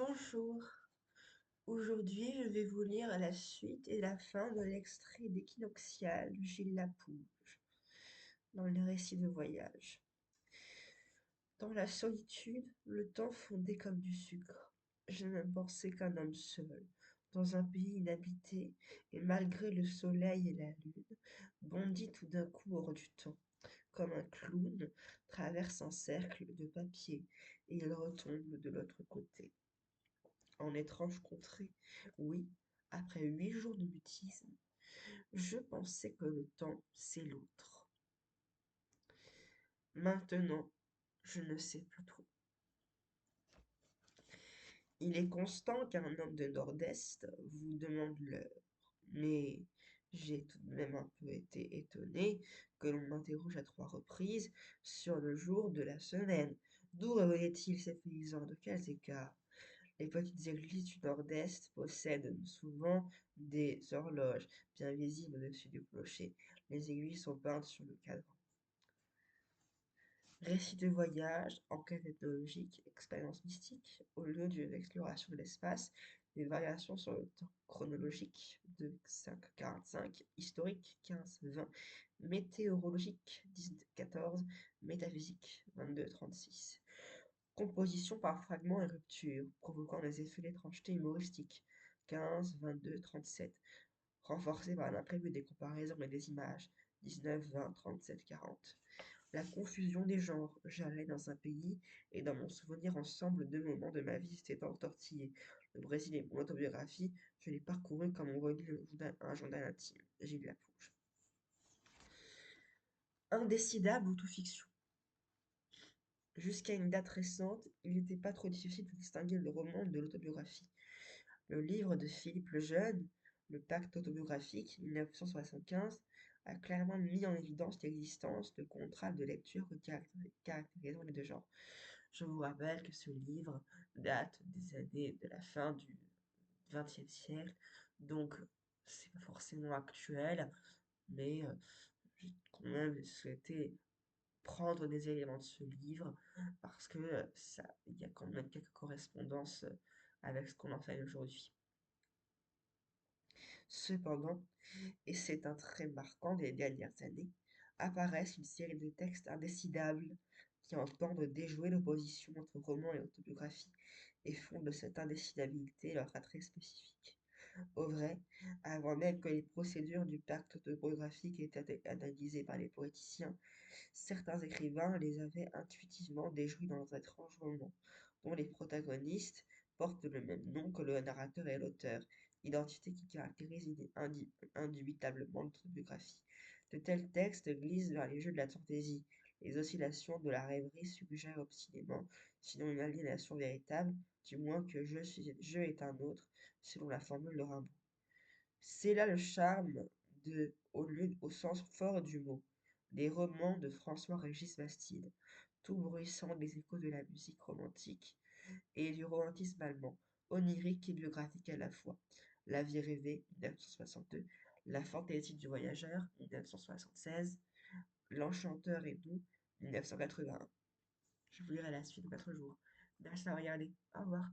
Bonjour, aujourd'hui je vais vous lire la suite et la fin de l'extrait d'Équinoxial de Gilles Lapouge dans le récit de voyage. Dans la solitude, le temps fondait comme du sucre. Je ne pensais qu'un homme seul, dans un pays inhabité, et malgré le soleil et la lune, bondit tout d'un coup hors du temps, comme un clown traverse un cercle de papier, et il retombe de l'autre côté. En étrange contrée, oui, après 8 jours de mutisme, je pensais que le temps, c'est l'autre. Maintenant, je ne sais plus trop. Il est constant qu'un homme de Nord-Est vous demande l'heure, mais j'ai tout de même un peu été étonné que l'on m'interroge à 3 reprises sur le jour de la semaine. D'où revenaient-ils ces paysans? De quels écarts? Les petites églises du Nord-Est possèdent souvent des horloges bien visibles au-dessus du clocher. Les aiguilles sont peintes sur le cadran. Récits de voyage, enquête ethnologique, expérience mystique, au lieu d'une exploration de l'espace, des variations sur le temps chronologique, 2, 5, 45, historique, 15, 20, météorologique, 10, 14, métaphysique, 22, 36. Composition par fragments et ruptures, provoquant des effets d'étrangeté humoristique, 15, 22, 37, renforcés par l'imprévu des comparaisons et des images, 19, 20, 37, 40. La confusion des genres, j'allais dans un pays et dans mon souvenir ensemble deux moments de ma vie s'étaient entortillés. Le Brésil et mon autobiographie, je l'ai parcouru comme on relit un journal intime. Gilles Lapouge. Indécidable autofiction. Jusqu'à une date récente, il n'était pas trop difficile de distinguer le roman de l'autobiographie. Le livre de Philippe Lejeune, Le Pacte autobiographique, 1975, a clairement mis en évidence l'existence de contrats de lecture caractérisant les deux genres. Je vous rappelle que ce livre date des années de la fin du XXe siècle, donc c'est pas forcément actuel, mais j'ai quand même souhaité prendre des éléments de ce livre parce que ça, il y a quand même quelques correspondances avec ce qu'on enseigne aujourd'hui. Cependant, et c'est un trait marquant des dernières années, apparaissent une série de textes indécidables qui entendent déjouer l'opposition entre roman et autobiographie et font de cette indécidabilité leur attrait spécifique. Au vrai, avant même que les procédures du pacte autobiographique aient été analysées par les poéticiens, certains écrivains les avaient intuitivement déjouis dans leurs étranges romans, dont les protagonistes portent le même nom que le narrateur et l'auteur, identité qui caractérise indubitablement l'autobiographie. De tels textes glissent vers les jeux de la fantaisie. Les oscillations de la rêverie suggèrent obstinément, sinon une aliénation véritable, du moins que je est un autre, selon la formule de Rimbaud. C'est là le charme au sens fort du mot, des romans de François-Régis Bastide, tout bruissant des échos de la musique romantique et du romantisme allemand, onirique et biographique à la fois. La vie rêvée, 1962, La fantaisie du voyageur, 1976, L'enchanteur et nous, 1981. Je vous lirai la suite dans 4 jours. Merci d'avoir regardé. Au revoir.